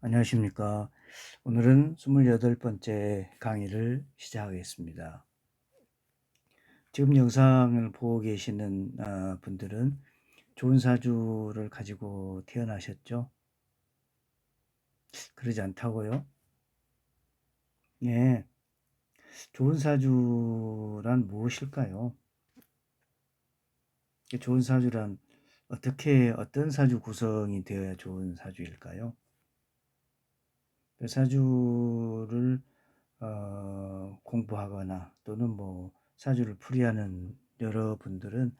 안녕하십니까. 오늘은 28번째 강의를 시작하겠습니다. 지금 영상을 보고 계시는 분들은 좋은 사주를 가지고 태어나셨죠? 그러지 않다고요? 네, 좋은 사주란 무엇일까요? 좋은 사주란 어떤 사주 구성이 되어야 좋은 사주일까요? 그 사주를 공부하거나 또는 뭐 사주를 풀이하는 여러분들은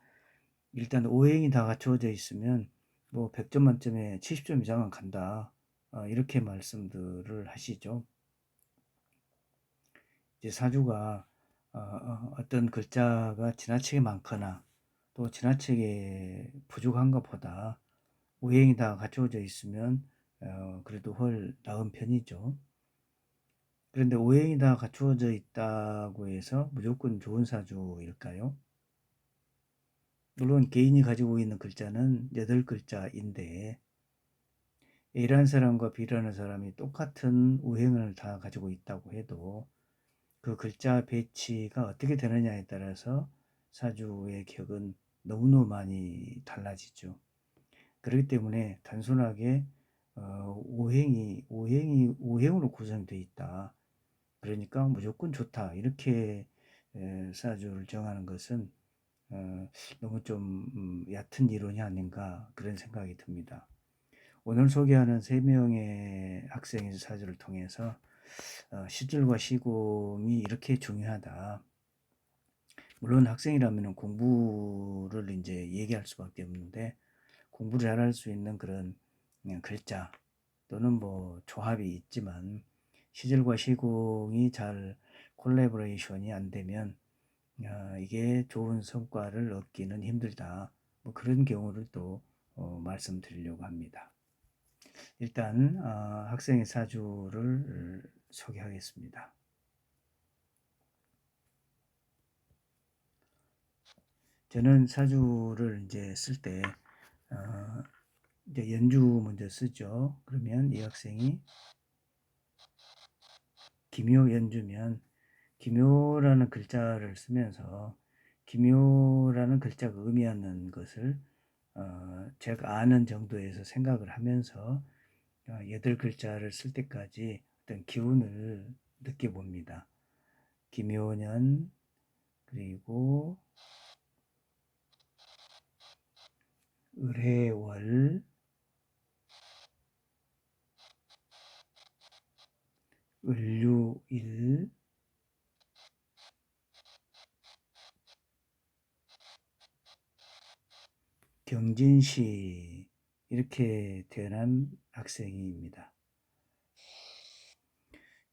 일단 오행이 다 갖추어져 있으면 뭐 100점 만점에 70점 이상은 간다. 이렇게 말씀들을 하시죠. 이제 사주가 어떤 글자가 지나치게 많거나 또 지나치게 부족한 것보다 오행이 다 갖추어져 있으면 그래도 훨 나은 편이죠. 그런데 오행이 다 갖추어져 있다고 해서 무조건 좋은 사주일까요? 물론 개인이 가지고 있는 글자는 8글자인데 A라는 사람과 B라는 사람이 똑같은 우행을 다 가지고 있다고 해도 그 글자 배치가 어떻게 되느냐에 따라서 사주의 격은 너무너무 많이 달라지죠. 그렇기 때문에 단순하게 오행으로 구성되어 있다. 그러니까 무조건 좋다. 이렇게 사주를 정하는 것은 너무 좀 얕은 이론이 아닌가 그런 생각이 듭니다. 오늘 소개하는 3명의 학생의 사주를 통해서 시술과 시공이 이렇게 중요하다. 물론 학생이라면 공부를 이제 얘기할 수밖에 없는데 공부를 잘할 수 있는 그런 글자 또는 뭐 조합이 있지만 시절과 시공이 잘 콜라보레이션이 안 되면 이게 좋은 성과를 얻기는 힘들다. 뭐 그런 경우를 또 말씀드리려고 합니다. 일단 학생의 사주를 소개하겠습니다. 저는 사주를 이제 쓸 때 이제 연주 먼저 쓰죠. 그러면 이 학생이 기묘 연주면 기묘라는 글자를 쓰면서 기묘라는 글자가 의미하는 것을 제가 아는 정도에서 생각을 하면서 8글자를 쓸 때까지 어떤 기운을 느껴봅니다. 기묘년 그리고 을해월 을류일 경진시 이렇게 태어난 학생입니다.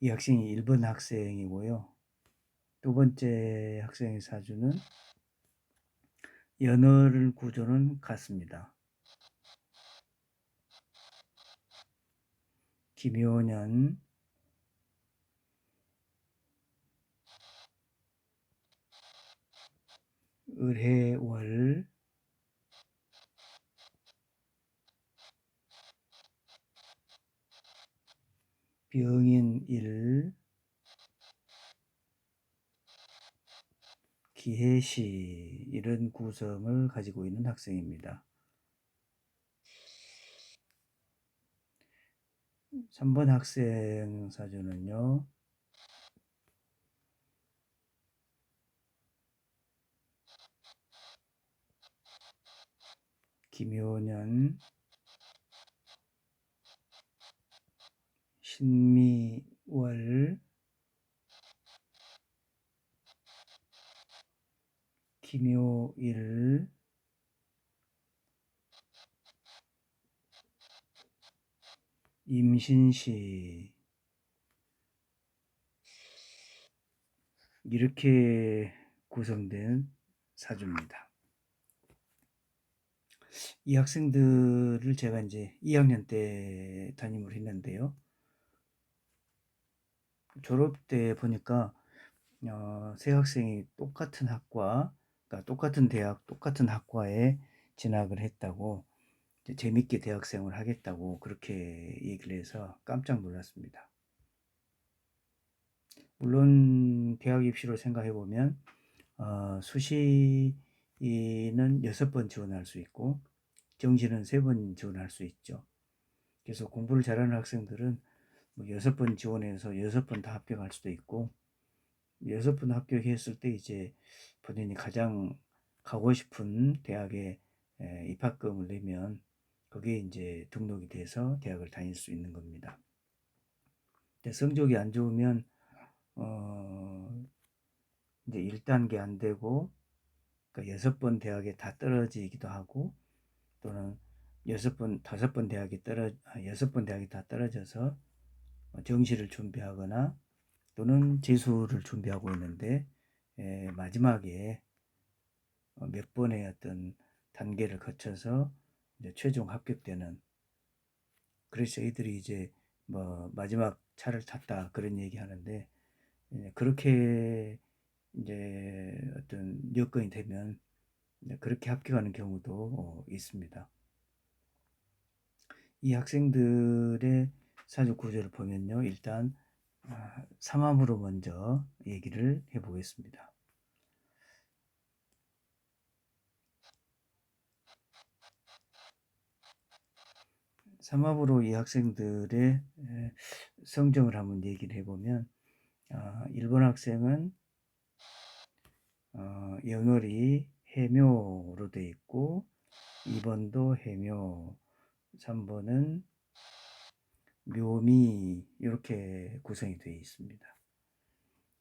이 학생이 1번 학생이고요. 두 번째 학생의 사주는 연월 구조는 같습니다. 기묘년 을해월 병인일 기해시 이런 구성을 가지고 있는 학생입니다. 3번 학생 사주는요. 기묘년 신미월 기묘일 임신시 이렇게 구성된 사주입니다. 이 학생들을 제가 이제 2학년 때 담임을 했는데요. 졸업 때 보니까 세 학생이 똑같은 학과, 그러니까 똑같은 대학, 똑같은 학과에 진학을 했다고 재밌게 대학생활을 하겠다고 그렇게 얘기를 해서 깜짝 놀랐습니다. 물론 대학 입시로 생각해 보면 수시는 6번 지원할 수 있고 정시는 3번 지원할 수 있죠. 그래서 공부를 잘하는 학생들은 뭐 6번 지원해서 6번 다 합격할 수도 있고 6번 합격했을 때 이제 본인이 가장 가고 싶은 대학에 입학금을 내면 그게 이제 등록이 돼서 대학을 다닐 수 있는 겁니다. 근데 성적이 안 좋으면 이제 1단계 안 되고 그러니까 6번 대학에 다 떨어지기도 하고 또는 5번 대학에 6번 대학이 다 떨어져서 정시를 준비하거나 또는 재수를 준비하고 있는데 마지막에 몇 번의 어떤 단계를 거쳐서 이제 최종 합격되는, 그래서 저희들이 이제 뭐 마지막 차를 탔다 그런 얘기 하는데 그렇게 이제 어떤 여건이 되면 그렇게 합격하는 경우도 있습니다. 이 학생들의 사주 구조를 보면요, 일단 삼합으로 먼저 얘기를 해보겠습니다. 삼합으로 이 학생들의 성정을 한번 얘기를 해보면 1번 학생은 연월이 해묘로 되어 있고 2번도 해묘, 3번은 묘미 이렇게 구성이 되어 있습니다.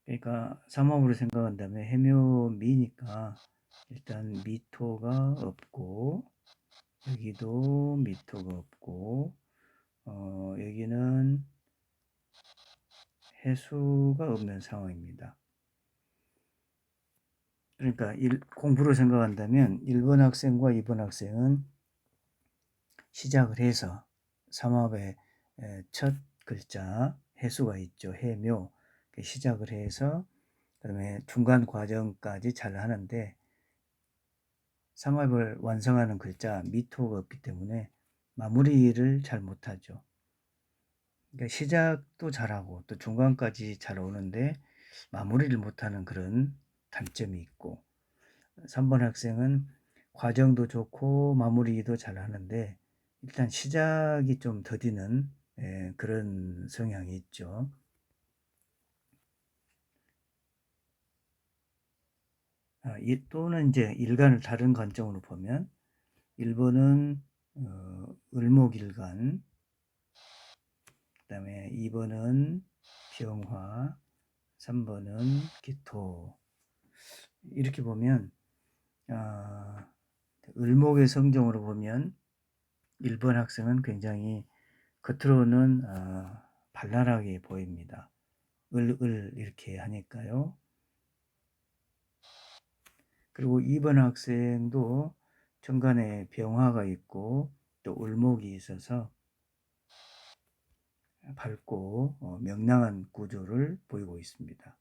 그러니까 삼합으로 생각한다면 해묘미니까 일단 미토가 없고 여기도 미토가 없고 여기는 해수가 없는 상황입니다. 그러니까 공부로 생각한다면 1번 학생과 2번 학생은 시작을 해서 삼합의 첫 글자 해수가 있죠. 해묘 시작을 해서 그다음에 중간 과정까지 잘 하는데 삼합을 완성하는 글자 미토가 없기 때문에 마무리를 잘 못하죠. 그러니까 시작도 잘하고 또 중간까지 잘 오는데 마무리를 못하는 그런 단점이 있고 3번 학생은 과정도 좋고 마무리도 잘 하는데 일단 시작이 좀 더디는 그런 성향이 있죠. 또는 이제 일간을 다른 관점으로 보면 1번은 을목일간, 그 다음에 2번은 병화, 3번은 기토. 이렇게 보면 을목의 성정으로 보면 1번 학생은 굉장히 겉으로는 발랄하게 보입니다. 을 이렇게 하니까요. 그리고 2번 학생도 중간에 병화가 있고 또 을목이 있어서 밝고 명랑한 구조를 보이고 있습니다.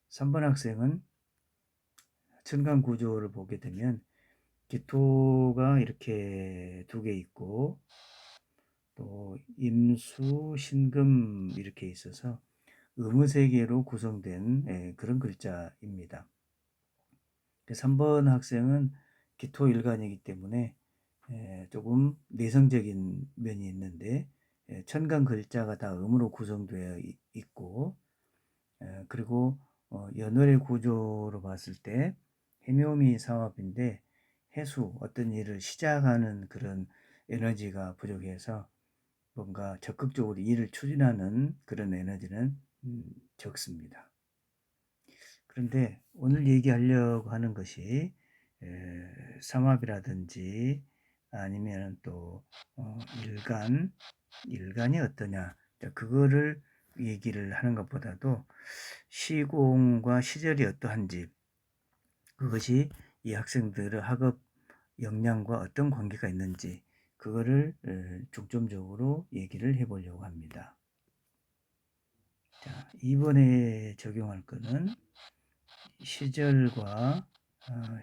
3번 학생은 천간 구조를 보게 되면 기토가 이렇게 2개 있고 또 임수, 신금 이렇게 있어서 음의3개로 구성된 그런 글자입니다. 3번 학생은 기토일간이기 때문에 조금 내성적인 면이 있는데 천간 글자가 다 음으로 구성되어 있고 그리고 연월의 구조로 봤을 때 해묘미 사업인데 해수 어떤 일을 시작하는 그런 에너지가 부족해서 뭔가 적극적으로 일을 추진하는 그런 에너지는 적습니다. 그런데 오늘 얘기하려고 하는 것이 삼합이라든지 아니면 또 일간이 어떠냐, 그거를 얘기를 하는 것보다도 시공과 시절이 어떠한지, 그것이 이 학생들의 학업 역량과 어떤 관계가 있는지 그거를 중점적으로 얘기를 해보려고 합니다. 자, 이번에 적용할 것은 시절과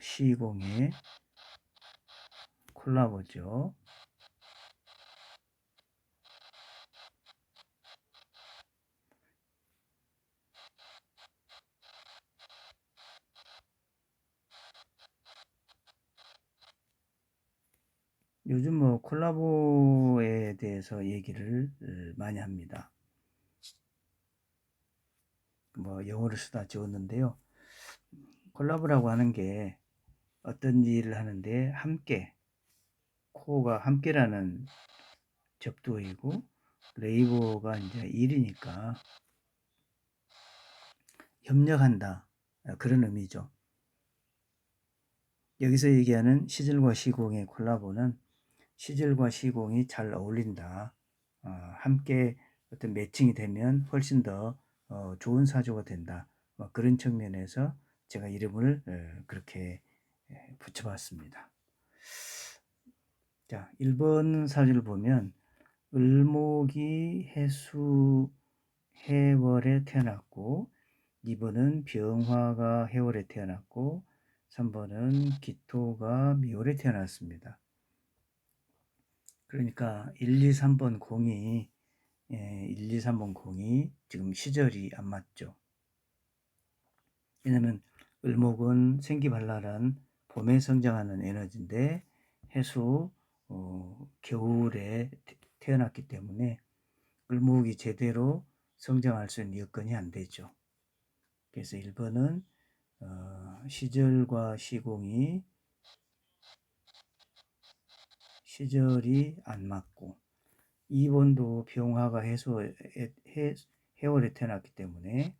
시공의 콜라보죠. 요즘 뭐 콜라보에 대해서 얘기를 많이 합니다. 뭐 영어를 쓰다 지웠는데요. 콜라보라고 하는 게 어떤 일을 하는데 함께, 코가 함께라는 접두어이고, 레이버가 이제 일이니까 협력한다, 그런 의미죠. 여기서 얘기하는 시즐과 시공의 콜라보는 시즐과 시공이 잘 어울린다, 함께 어떤 매칭이 되면 훨씬 더 좋은 사조가 된다, 그런 측면에서 제가 이름을 그렇게 붙여봤습니다. 자, 1번 사주를 보면 을목이 해월에 태어났고, 2번은 병화가 해월에 태어났고, 3번은 기토가 미월에 태어났습니다. 그러니까 1, 2, 3번 공이 1, 2, 3번 공이 지금 시절이 안 맞죠. 왜냐면 을목은 생기발랄한 봄에 성장하는 에너지인데, 해수 겨울에 태어났기 때문에 을목이 제대로 성장할 수 있는 여건이 안 되죠. 그래서 1번은 시절과 시절이 안 맞고, 2번도 병화가 해월에 태어났기 때문에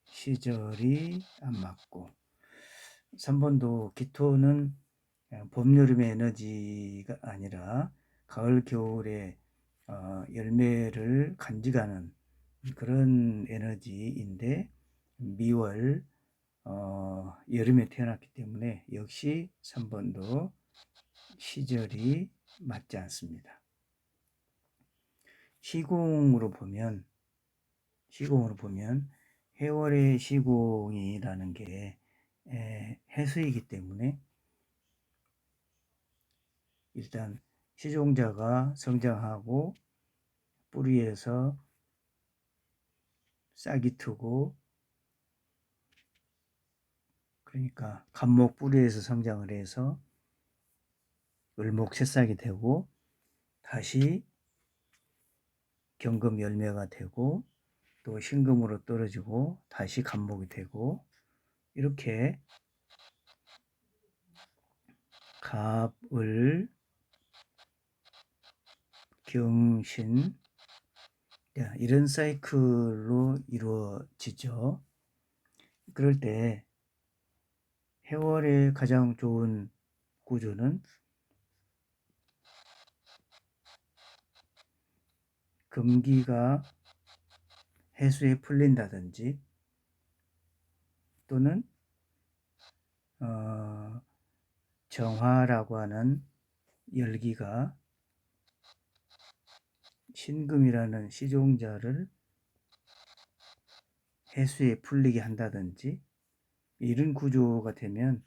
시절이 안 맞고, 3번도 기토는 봄, 여름의 에너지가 아니라 가을, 겨울에 열매를 간직하는 그런 에너지인데, 미월 여름에 태어났기 때문에 역시 3번도 시절이 맞지 않습니다. 시공으로 보면 해월의 시공이라는 게 해수이기 때문에 일단 시종자가 성장하고 뿌리에서 싹이 트고, 그러니까 갑목 뿌리에서 성장을 해서 을목 새싹이 되고, 다시 경금 열매가 되고, 또 신금으로 떨어지고 다시 갑목이 되고, 이렇게 갑을 경신, 이런 사이클로 이루어지죠. 그럴 때 해월의 가장 좋은 구조는 금기가 해수에 풀린다든지, 또는 정화라고 하는 열기가 신금이라는 시종자를 해수에 풀리게 한다든지, 이런 구조가 되면,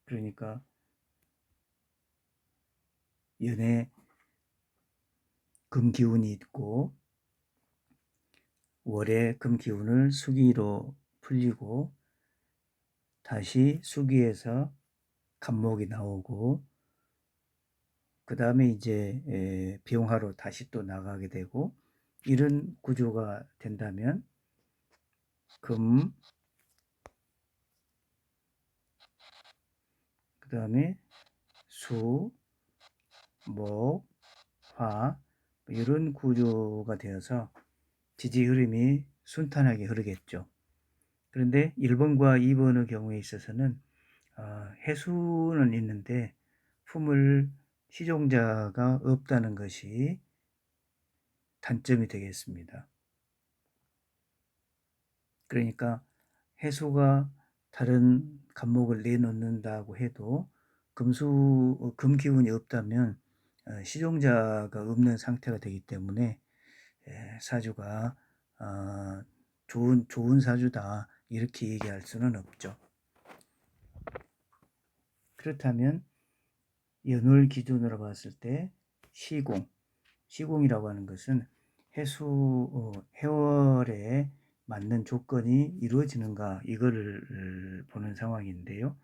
그러니까 연에 금기운이 있고 월에 금기운을 수기로 풀리고, 다시 수기에서 갑목이 나오고, 그 다음에 이제 병화로 다시 또 나가게 되고, 이런 구조가 된다면 금, 그 다음에 수, 목, 화, 이런 구조가 되어서 지지 흐름이 순탄하게 흐르겠죠. 그런데 1번과 2번의 경우에 있어서는 해수는 있는데 품을 시종자가 없다는 것이 단점이 되겠습니다. 그러니까 해수가 다른 갑목을 내놓는다고 해도 금기운이 없다면 시종자가 없는 상태가 되기 때문에 사주가 좋은 사주다, 이렇게 얘기할 수는 없죠. 그렇다면 연월 기준으로 봤을 때 시공이라고 하는 것은 해월에 맞는 조건이 이루어지는가 이거를 보는 상황인데요.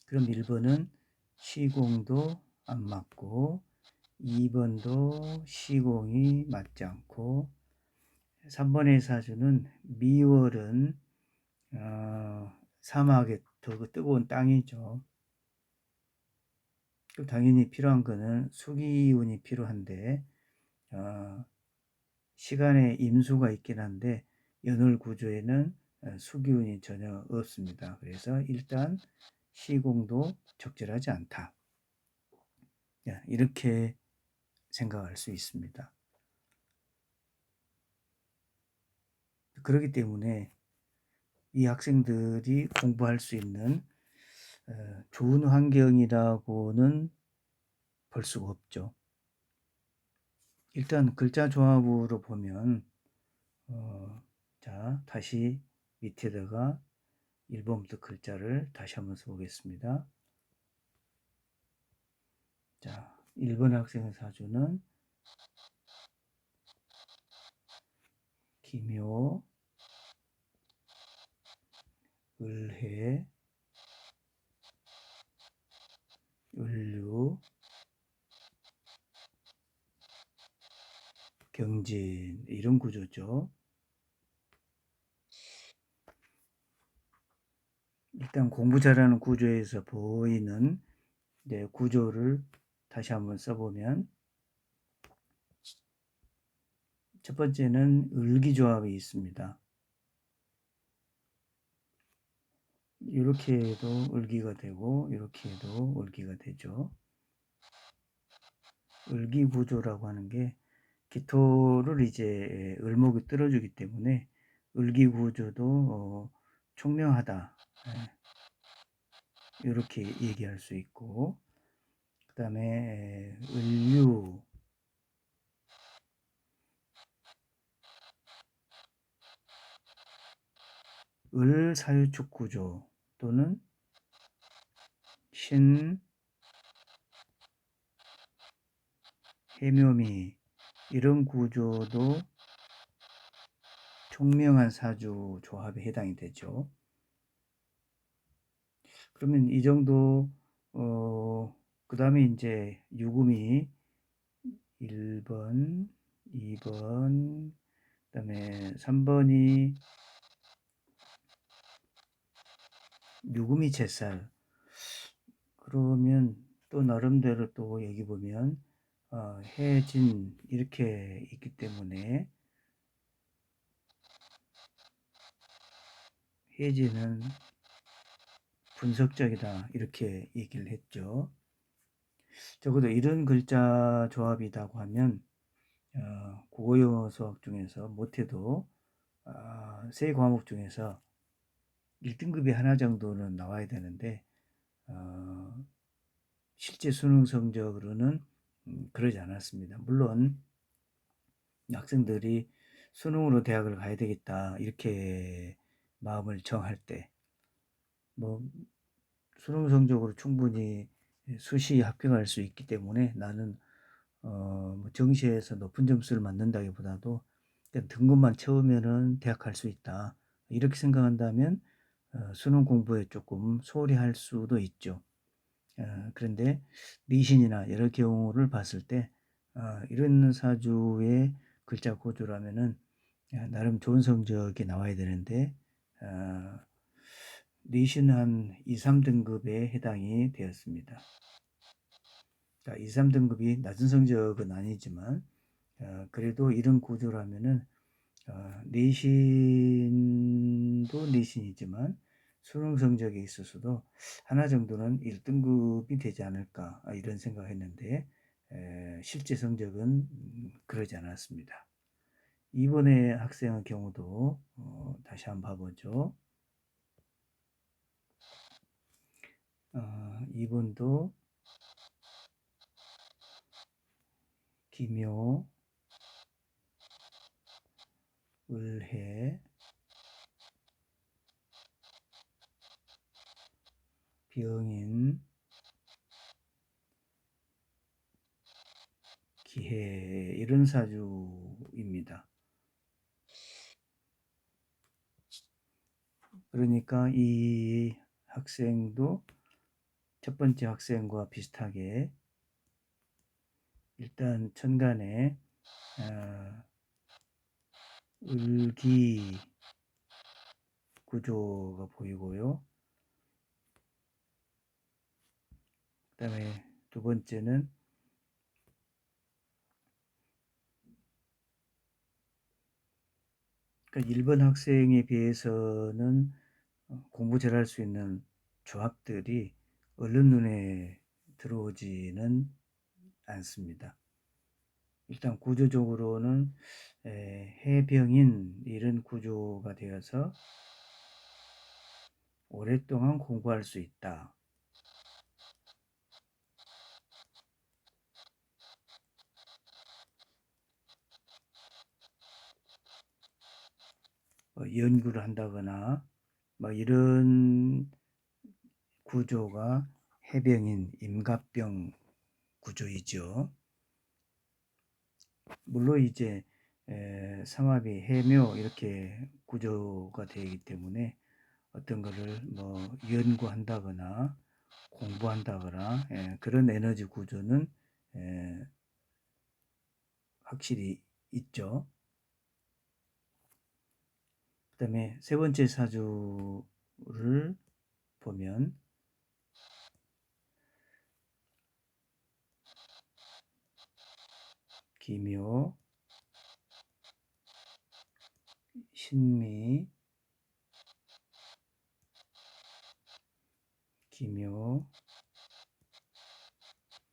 그럼 1번은 시공도 안 맞고 2번도 시공이 맞지 않고 3번의 사주는 미월은 사막에 더 뜨거운 땅이죠. 그럼 당연히 필요한 거는 수기운이 필요한데 시간에 임수가 있긴 한데 연월 구조에는 수기운이 전혀 없습니다. 그래서 일단 시공도 적절하지 않다. 이렇게 생각할 수 있습니다. 그렇기 때문에 이 학생들이 공부할 수 있는 좋은 환경이라고는 볼 수가 없죠. 일단 글자 조합으로 보면 자, 다시 밑에다가 1번부터 글자를 다시 한번 써보겠습니다. 자, 1번 학생의 사주는 기묘, 을해, 을류, 경진 이런 구조죠. 일단 공부 잘하는 구조에서 보이는 구조를 다시 한번 써보면 첫 번째는 을기조합이 있습니다. 이렇게 해도 을기가 되고 이렇게 해도 을기가 되죠. 을기구조라고 하는 게 기토를 이제 을목이 뚫어주기 때문에 을기구조도 총명하다 이렇게 얘기할 수 있고, 그 다음에 을류, 을사유축 구조 또는 신, 해묘미 이런 구조도 총명한 사주 조합에 해당이 되죠. 그러면 이 정도 그 다음에 이제 유금이 1번, 2번, 그 다음에 3번이 유금이 제살. 그러면 또 나름대로 또 여기 보면 해진 이렇게 있기 때문에 해진은 분석적이다 이렇게 얘기를 했죠. 적어도 이런 글자 조합이라고 하면 국어영어 수학 중에서 못해도 세 과목 중에서 1등급이 하나 정도는 나와야 되는데 실제 수능 성적으로는 그러지 않았습니다. 물론 학생들이 수능으로 대학을 가야 되겠다 이렇게 마음을 정할 때 뭐 수능 성적으로 충분히 수시 합격할 수 있기 때문에 나는 뭐 정시에서 높은 점수를 맞는다기보다도 등급만 채우면은 대학 갈 수 있다 이렇게 생각한다면 수능 공부에 조금 소홀히 할 수도 있죠. 그런데 리신이나 여러 경우를 봤을 때 이런 사주의 글자 구조라면은 나름 좋은 성적이 나와야 되는데 리신은 한 2, 3등급에 해당이 되었습니다. 자, 2, 3등급이 낮은 성적은 아니지만 그래도 이런 구조라면은 내신도 내신이지만 수능 성적에 있어서도 하나 정도는 1등급이 되지 않을까 이런 생각을 했는데 실제 성적은 그러지 않았습니다. 이번에 학생의 경우도 다시 한번 봐보죠. 이번도 기묘, 을해, 병인, 기해 이런 사주입니다. 그러니까 이 학생도 첫 번째 학생과 비슷하게 일단 천간에 을기 구조가 보이고요. 그 다음에 두 번째는 그러니까 일본 학생에 비해서는 공부 잘할 수 있는 조합들이 얼른 눈에 들어오지는 않습니다. 일단 구조적으로는 해병인 이런 구조가 되어서 오랫동안 공부할 수 있다. 연구를 한다거나 뭐 이런 구조가 해병인 임갑병 구조이죠. 물론 이제 삼합이 해묘 이렇게 구조가 되기 때문에 어떤 거를 뭐 연구한다거나 공부한다거나 그런 에너지 구조는 확실히 있죠. 그 다음에 세 번째 사주를 보면 기묘, 신미, 기묘,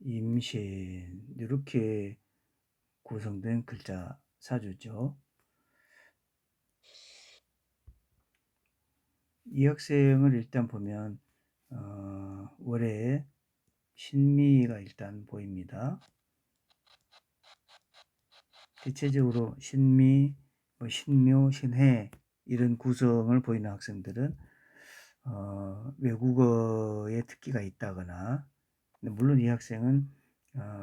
임신 이렇게 구성된 글자 사주죠. 이 학생을 일단 보면 월에 신미가 일단 보입니다. 대체적으로 신미, 신묘, 신해 이런 구성을 보이는 학생들은 외국어에 특기가 있다거나 물론 이 학생은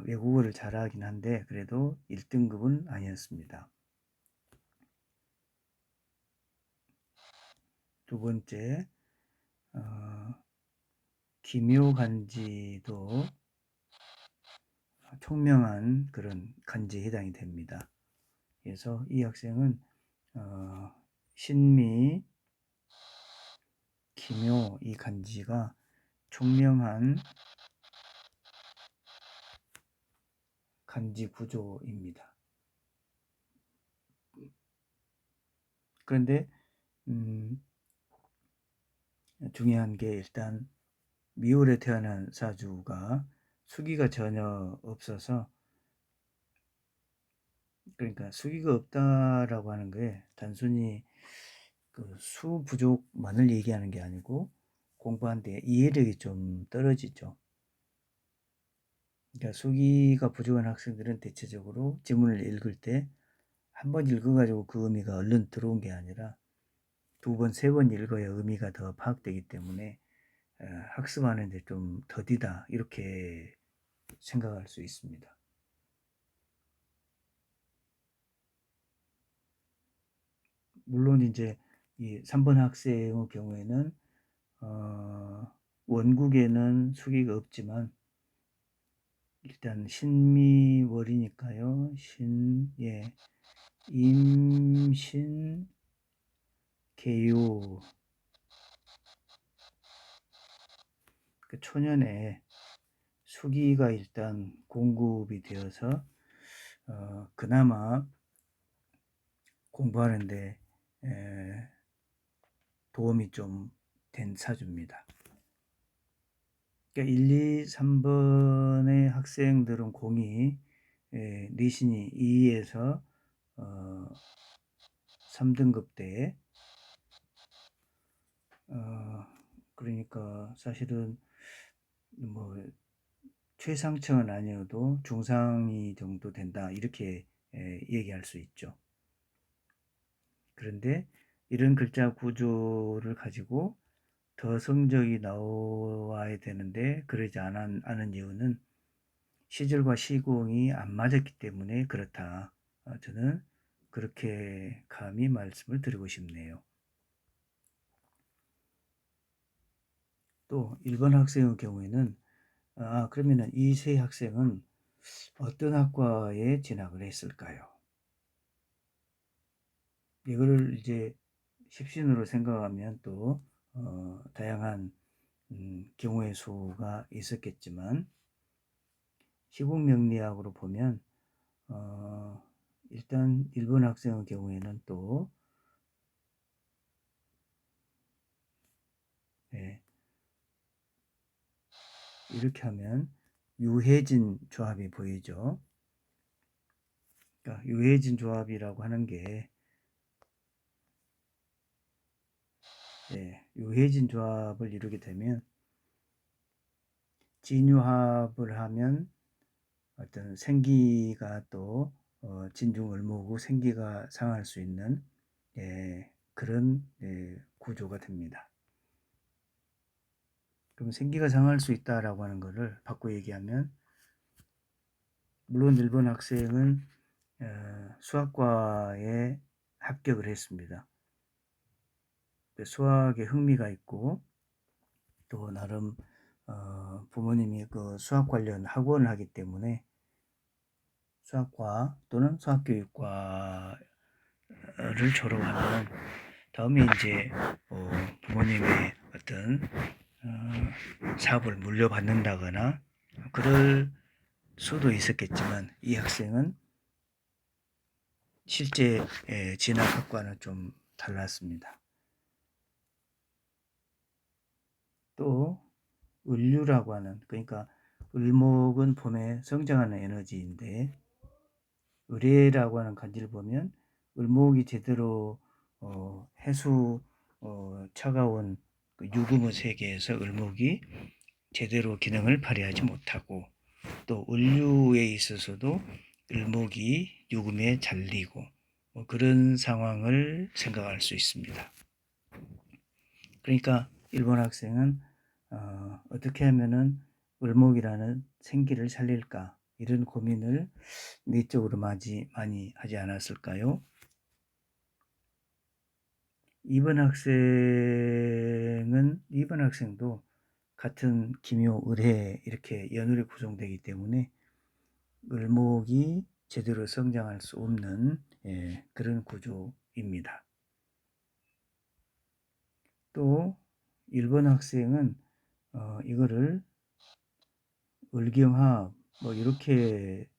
외국어를 잘하긴 한데 그래도 1등급은 아니었습니다. 두 번째 기묘간지도 총명한 그런 간지에 해당이 됩니다. 그래서 이 학생은 신미, 기묘 이 간지가 총명한 간지 구조입니다. 그런데 중요한 게 일단 미월에 태어난 사주가 수기가 전혀 없어서 그러니까 수기가 없다라고 하는 게 단순히 그 수 부족만을 얘기하는 게 아니고 공부하는데 이해력이 좀 떨어지죠. 그러니까 수기가 부족한 학생들은 대체적으로 지문을 읽을 때 한 번 읽어가지고 그 의미가 얼른 들어온 게 아니라 두 번, 세 번 읽어야 의미가 더 파악되기 때문에 학습하는데 좀 더디다 이렇게 생각할 수 있습니다. 물론 이제 이 3번 학생의 경우에는 원국에는 수기가 없지만 일단 신미월이니까요. 임신, 개요 그 초년에 수기가 일단 공급이 되어서 그나마 공부하는데 도움이 좀 된 사주입니다. 그러니까 1, 2, 3번의 학생들은 공이 내신이 2에서 3등급대에 그러니까 사실은 뭐 최상층은 아니어도 중상위 정도 된다 이렇게 얘기할 수 있죠. 그런데 이런 글자 구조를 가지고 더 성적이 나와야 가야 되는데 그러지 않은 이유는 시절과 시공이 안 맞았기 때문에 그렇다. 저는 그렇게 감히 말씀을 드리고 싶네요. 또 1번 학생의 경우에는 그러면은 이 세 학생은 어떤 학과에 진학을 했을까요? 이거를 이제 십신으로 생각하면 또 다양한 경우의 수가 있었겠지만 시국명리학으로 보면 일단 일본 학생의 경우에는 또 네, 이렇게 하면 유해진 조합이 보이죠. 그러니까 유해진 조합이라고 하는 게 유해진 조합을 이루게 되면 진유합을 하면 어떤 생기가 또 진중을모고 생기가 상할 수 있는 그런 구조가 됩니다. 그럼 생기가 상할 수 있다라고 하는 것을 바꿔 얘기하면 물론 일본 학생은 수학과에 합격을 했습니다. 수학에 흥미가 있고 또 나름 부모님이 그 수학 관련 학원을 하기 때문에 수학과 또는 수학교육과를 졸업하면 다음에 이제 부모님의 어떤 사업을 물려받는다거나 그럴 수도 있었겠지만 이 학생은 실제 진학학과는 좀 달랐습니다. 또 을류라고 하는 그러니까 을목은 봄에 성장하는 에너지인데 을해라고 하는 간지를 보면 을목이 제대로 해수 차가운 그 유금의 세계에서 을목이 제대로 기능을 발휘하지 못하고 또 을류에 있어서도 을목이 유금에 잘리고 그런 상황을 생각할 수 있습니다. 그러니까 일본 학생은 어떻게 하면은 을목이라는 생기를 살릴까 이런 고민을 내적으로 많이 하지 않았을까요? 2번 학생도 같은 기묘, 을해 이렇게 연울이 구성되기 때문에 을목이 제대로 성장할 수 없는 그런 구조입니다. 또 1번 학생은 이거를 을경합 뭐 이렇게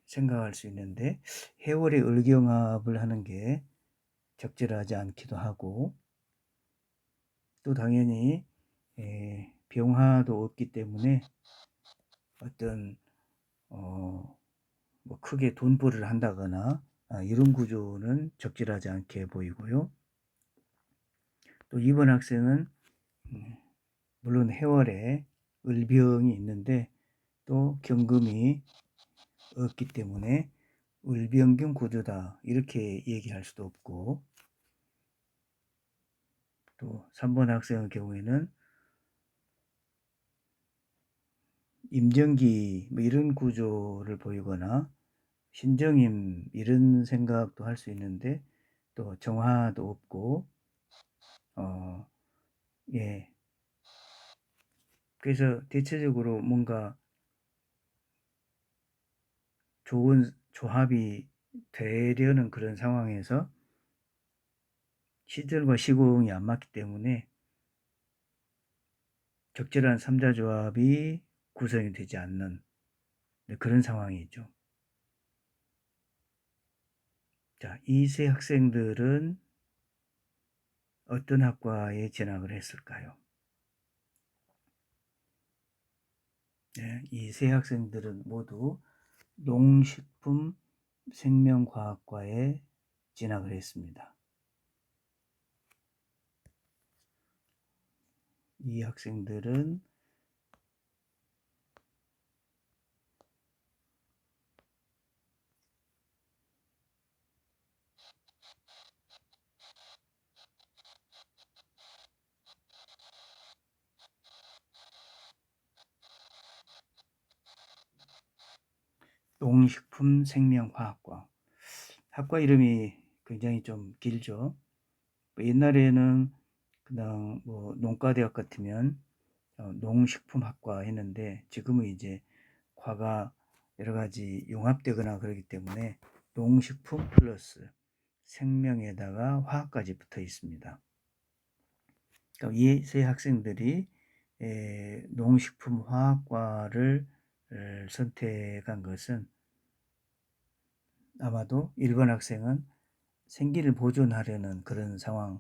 생각할 수 있는데 해월의 을경합을 하는 게 적절하지 않기도 하고 또 당연히 병화도 없기 때문에 어떤 뭐 크게 돈벌이를 한다거나 이런 구조는 적절하지 않게 보이고요. 또 2번 학생은 물론 해월에 을병이 있는데 또 경금이 없기 때문에 을병경 구조다 이렇게 얘기할 수도 없고 또 3번 학생의 경우에는 임정기 뭐 이런 구조를 보이거나 신정임 이런 생각도 할 수 있는데 또 정화도 없고 예 그래서 대체적으로 뭔가 좋은 조합이 되려는 그런 상황에서 시절과 시공이 안 맞기 때문에 적절한 삼자 조합이 구성이 되지 않는 그런 상황이죠. 자, 이 세 학생들은 어떤 학과에 진학을 했을까요? 네, 이 세 학생들은 모두 농식품 생명과학과에 진학을 했습니다. 이 학생들은 농식품 생명화학과. 학과 이름이 굉장히 좀 길죠. 옛날에는 그냥 뭐 농과대학 같으면 농식품학과 했는데, 지금은 이제 과가 여러 가지 융합되거나 그러기 때문에 농식품 플러스 생명에다가 화학까지 붙어 있습니다. 그러니까 이 세 학생들이 농식품화학과를 선택한 것은, 아마도 일반 학생은 생기를 보존하려는 그런 상황,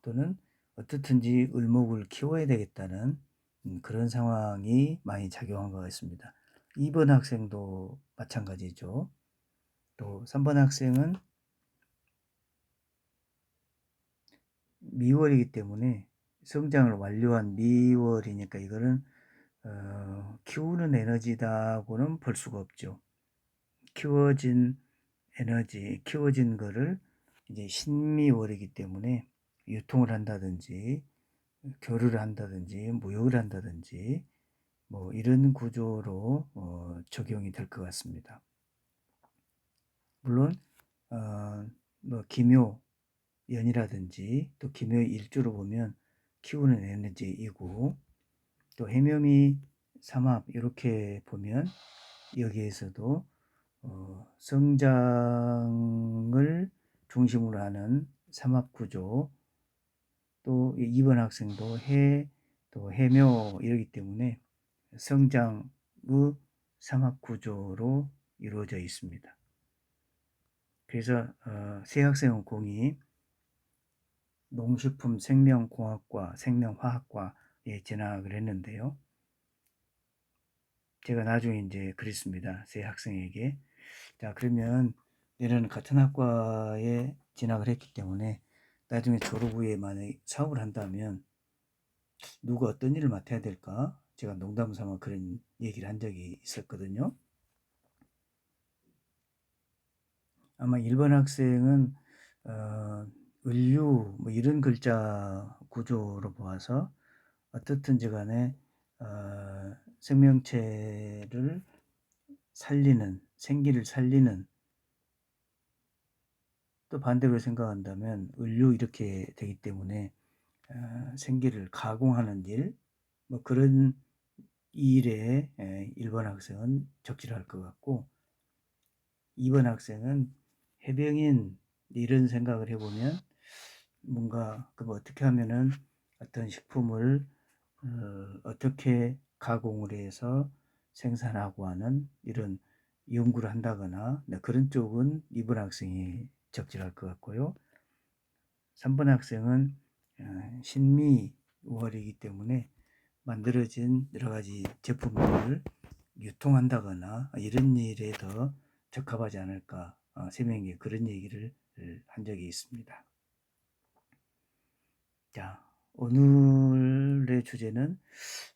또는 어떻든지 을목을 키워야 되겠다는 그런 상황이 많이 작용한 것 같습니다. 2번 학생도 마찬가지죠. 또 3번 학생은 미월이기 때문에, 성장을 완료한 미월이니까 이거는 키우는 에너지다고는 볼 수가 없죠. 키워진 에너지, 키워진 거를 이제 신미월이기 때문에 유통을 한다든지 교류를 한다든지 무역을 한다든지 뭐 이런 구조로 적용이 될 것 같습니다. 물론 뭐 기묘연이라든지 또 기묘일주로 보면 키우는 에너지이고, 또 해묘미 삼합 이렇게 보면 여기에서도 성장을 중심으로 하는 삼합구조, 또 2번 학생도 또 해묘 이러기 때문에 성장의 삼합구조로 이루어져 있습니다. 그래서 세 학생은 공이 농식품 생명공학과, 생명화학과에 진학을 했는데요. 제가 나중에 이제 그랬습니다. 세 학생에게. 자, 그러면 얘는 같은 학과에 진학을 했기 때문에 나중에 졸업 후에 만약에 사업을 한다면 누가 어떤 일을 맡아야 될까? 제가 농담 삼아 그런 얘기를 한 적이 있었거든요. 아마 일반 학생은 을류 뭐 이런 글자 구조로 보아서 어떻든지 간에 생명체를 살리는, 생기를 살리는, 또 반대로 생각한다면 을류 이렇게 되기 때문에 생기를 가공하는 일, 뭐 그런 일에 1번 학생은 적절할 것 같고, 2번 학생은 해병인 이런 생각을 해보면 뭔가 그럼 어떻게 하면은 어떤 식품을 어떻게 가공을 해서 생산하고 하는 이런 연구를 한다거나 그런 쪽은 2번 학생이 적절할 것 같고요. 3번 학생은 신미월이기 때문에 만들어진 여러 가지 제품들을 유통한다거나 이런 일에 더 적합하지 않을까, 세 명이 그런 얘기를 한 적이 있습니다. 자, 오늘의 주제는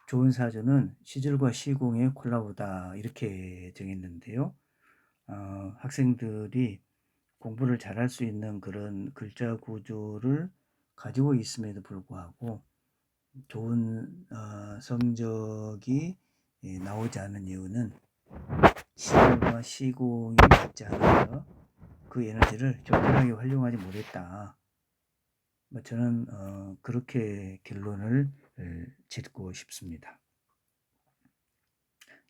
좋은 사전은 시절과 시공의 콜라보다 이렇게 정했는데요. 학생들이 공부를 잘할 수 있는 그런 글자 구조를 가지고 있음에도 불구하고 좋은 성적이 나오지 않은 이유는 시절과 시공이 맞지 않아서 그 에너지를 적절하게 활용하지 못했다. 저는 그렇게 결론을 짓고 싶습니다.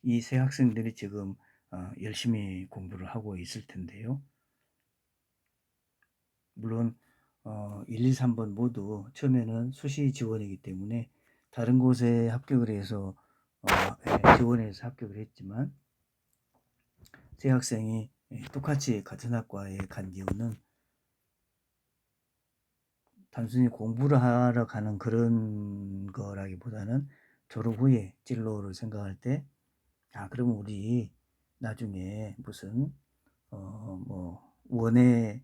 이 세 학생들이 지금 열심히 공부를 하고 있을 텐데요. 물론 1, 2, 3번 모두 처음에는 수시 지원이기 때문에 다른 곳에 합격을 해서 지원해서 합격을 했지만, 세 학생이 똑같이 같은 학과에 간 이유는 단순히 공부를 하러 가는 그런 거라기보다는 졸업 후에 진로를 생각할 때, 그러면 우리 나중에 무슨 뭐 원예와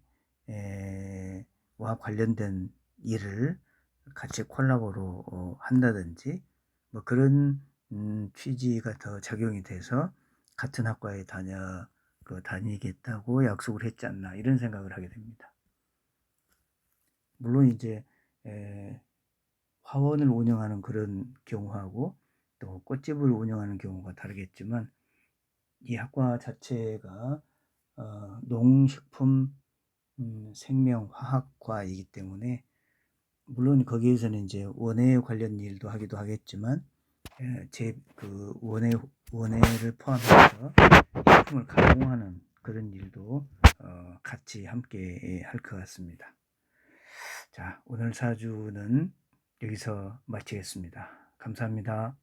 관련된 일을 같이 콜라보로 한다든지 뭐 그런 취지가 더 작용이 돼서 같은 학과에 다니겠다고 약속을 했지 않나, 이런 생각을 하게 됩니다. 물론 이제 화원을 운영하는 그런 경우하고 또 꽃집을 운영하는 경우가 다르겠지만, 이 학과 자체가 농식품 생명화학과이기 때문에 물론 거기에서는 이제 원예 관련 일도 하기도 하겠지만 그 원예를 포함해서 식품을 가공하는 그런 일도 같이 함께 할 것 같습니다. 자, 오늘 사주는 여기서 마치겠습니다. 감사합니다.